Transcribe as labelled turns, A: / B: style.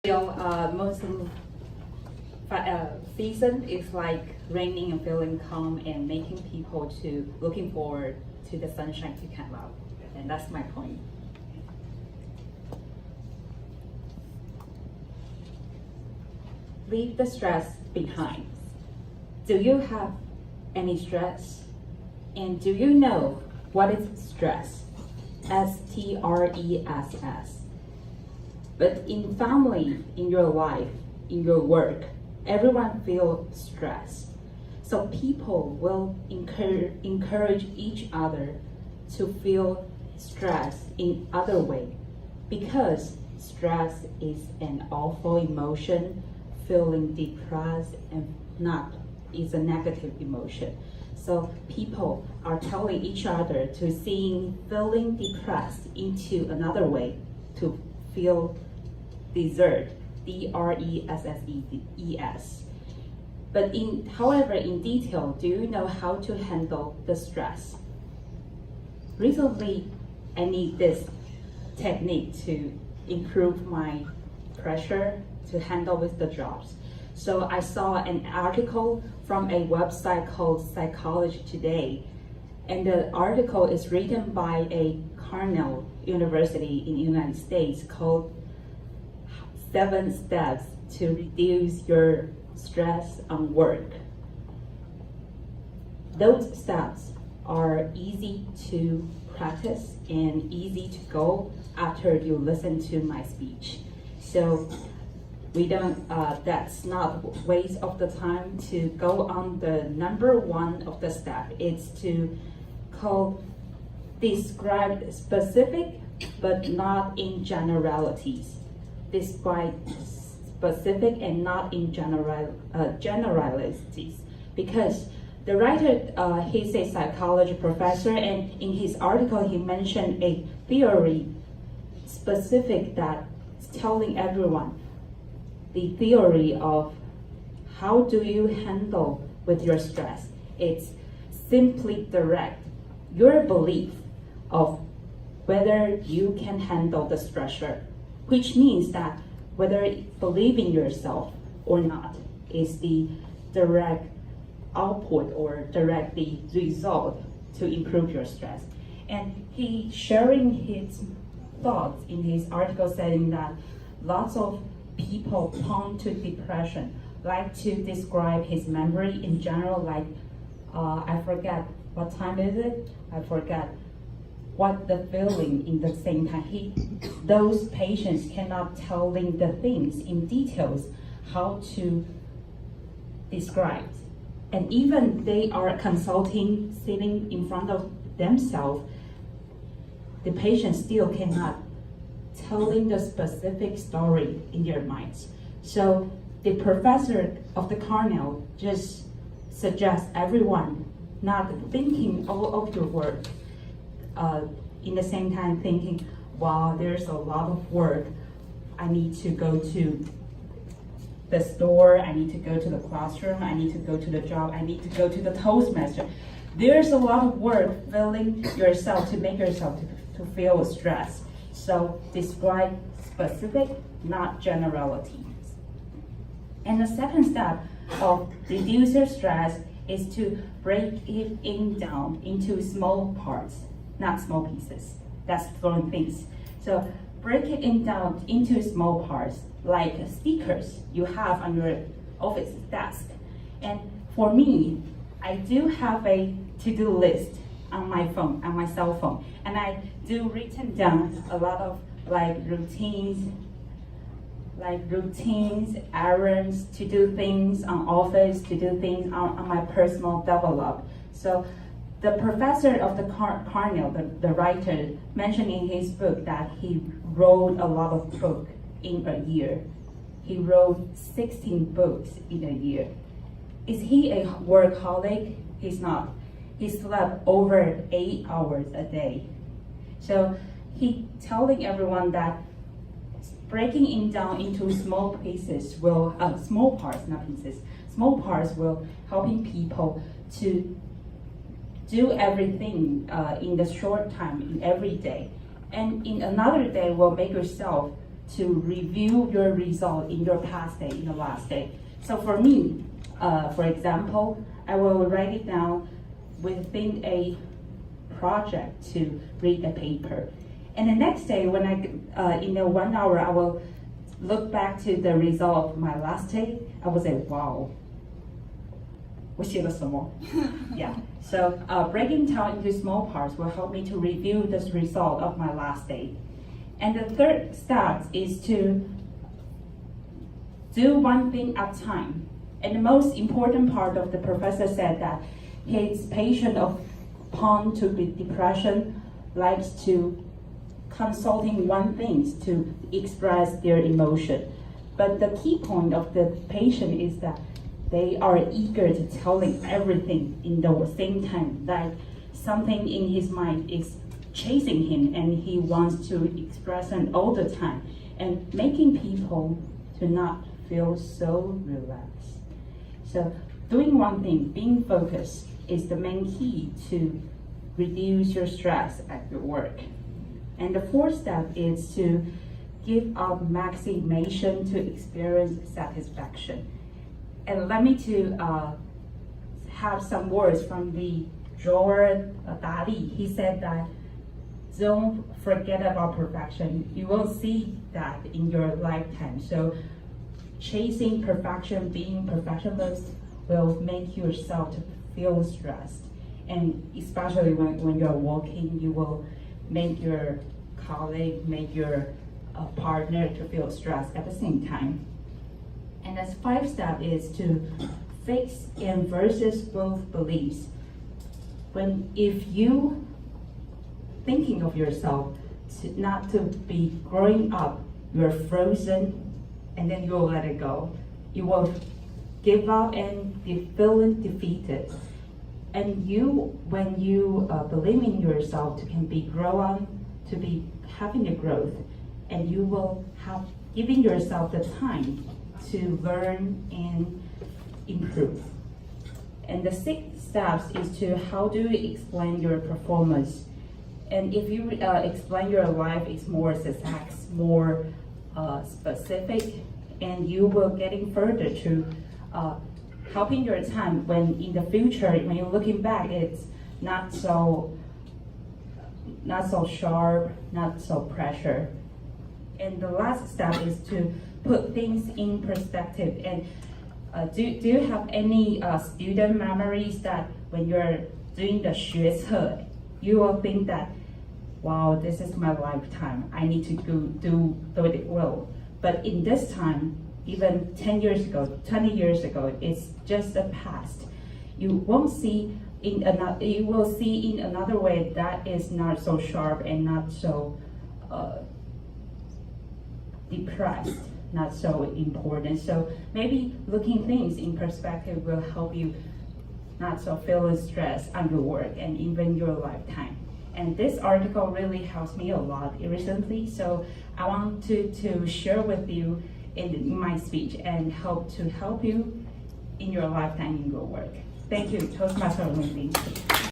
A: Monsoon season is like raining and feeling calm and making people to looking forward to the sunshine to come out, and that's my point. Leave the stress behind. Do you have any stress? And do you know what is stress? S-T-R-E-S-S. But in family, in your life, in your work, everyone feels stress. So people will encourage each other to feel stress in other way, because stress is an awful emotion. Feeling depressed and not is a negative emotion. So people are telling each other to feeling depressed into another way, to feel desert, D-R-E-S-S-E-S. But however, in detail, do you know how to handle the stress? Recently, I need this technique to improve my pressure to handle with the jobs. So I saw an article from a website called Psychology Today, and the article is written by a Cornell University in the United States called 7 Steps to Reduce Your Stress on Work. Those steps are easy to practice and easy to go after you listen to my speech. So that's not waste of the time to go on the number one of the step. It's to describe specific but not in generalities. Describe specific and not in generalities. Because the writer, he's a psychology professor, and in his article he mentioned a theory specific that's telling everyone the theory of how do you handle with your stress. It's simply direct your belief of whether you can handle the stressor, which means that whether believe in yourself or not is the direct output or direct the result to improve your stress. And he sharing his thoughts in his article saying that lots of people prone to depression like to describe his memory in general, like I forget what time is it, I forget what the feeling in the same time. Those patients cannot telling the things in details how to describe. And even they are consulting, sitting in front of themselves, the patient still cannot telling the specific story in their minds. So the professor of the Cornell just suggests everyone not thinking all of your work, in the same time thinking, wow, there's a lot of work. I need to go to the store, I need to go to the classroom, I need to go to the job, I need to go to the Toastmasters. There's a lot of work filling yourself to make yourself to feel stress. So describe specific, not generalities. And the second step of reduce your stress is to break it down into small parts, not small pieces. That's throwing things. So break it down into small parts, like stickers you have on your office desk. And for me, I do have a to-do list on my phone, on my cell phone, and I do written down a lot of routines, errands, to do things on office, to do things on my personal develop. So the professor of the Cornell, the writer, mentioned in his book that he wrote a lot of books in a year. He wrote 16 books in a year. Is he a workaholic? He's not. He slept over 8 hours a day. So he telling everyone that breaking it down into small pieces will, small parts, not pieces, small parts will helping people to do everything in the short time in every day. And in another day will make yourself to review your result in your past day, in the last day. So for me, for example, I will write it down within a project to read a paper. And the next day, when in the 1 hour, I will look back to the result of my last day. I will say, wow, 我写了什么? Yeah. So breaking down into small parts will help me to review this result of my last day. And the third step is to do one thing at a time. And the most important part of the professor said that his patient of prone to depression likes to consulting one thing to express their emotion. But the key point of the patient is that they are eager to telling everything in the same time, like something in his mind is chasing him and he wants to express it all the time, and making people to not feel so relaxed. So doing one thing, being focused, is the main key to reduce your stress at your work. And the fourth step is to give up maximization to experience satisfaction. And let me to have some words from the drawer Dali. He said that don't forget about perfection. You will see that in your lifetime. So chasing perfection, being perfectionist will make yourself to feel stressed. And especially when you're working, you will make your colleague, make your partner to feel stressed at the same time. And the fifth step is to fix and versus both beliefs. If you thinking of yourself not to be growing up, you're frozen, and then you'll let it go. You will give up and be feeling defeated. And when you believe in yourself, to can be grow on, to be having the growth, and you will have giving yourself the time to learn and improve. And the sixth steps is to how do you explain your performance. And if you explain your life, it's more success, more specific, and you will getting further to helping your time when in the future, when you're looking back, it's not so sharp, not so pressure. And the last step is to put things in perspective. And do you have any student memories that when you're doing the 学测, you will think that, wow, this is my lifetime. I need to do it well. But in this time, even 10 years ago, 20 years ago, it's just the past. You will see in another way that is not so sharp and not so depressed, not so important. So maybe looking things in perspective will help you not so feeling stressed on your work and even your lifetime. And this article really helps me a lot recently, so I want to share with you in my speech and hope to help you in your lifetime in your work. Thank you, Toastmasters.